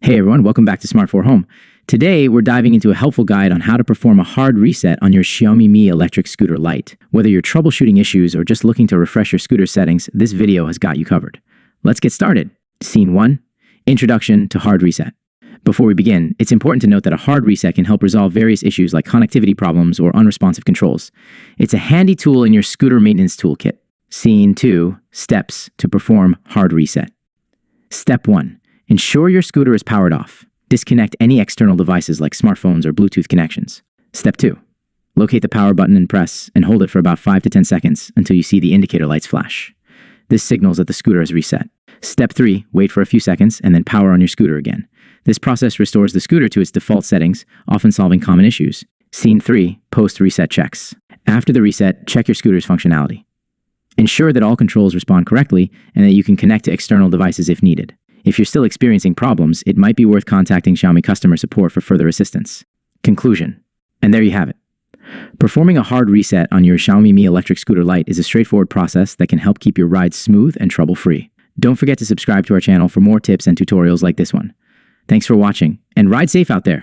Hey everyone, welcome back to Smart 4 Home. Today, we're diving into a helpful guide on how to perform a hard reset on your Xiaomi Mi Electric Scooter Lite. Whether you're troubleshooting issues or just looking to refresh your scooter settings, this video has got you covered. Let's get started. Scene 1. Introduction to Hard Reset. Before we begin, it's important to note that a hard reset can help resolve various issues like connectivity problems or unresponsive controls. It's a handy tool in your scooter maintenance toolkit. Scene 2. Steps to perform hard reset. Step 1. Ensure your scooter is powered off. Disconnect any external devices like smartphones or Bluetooth connections. Step 2. Locate the power button and press and hold it for about 5 to 10 seconds until you see the indicator lights flash. This signals that the scooter is reset. Step 3. Wait for a few seconds and then power on your scooter again. This process restores the scooter to its default settings, often solving common issues. Scene 3. Post-reset checks. After the reset, check your scooter's functionality. Ensure that all controls respond correctly and that you can connect to external devices if needed. If you're still experiencing problems, it might be worth contacting Xiaomi customer support for further assistance. Conclusion. And there you have it. Performing a hard reset on your Xiaomi Mi Electric Scooter Lite is a straightforward process that can help keep your ride smooth and trouble-free. Don't forget to subscribe to our channel for more tips and tutorials like this one. Thanks for watching, and ride safe out there!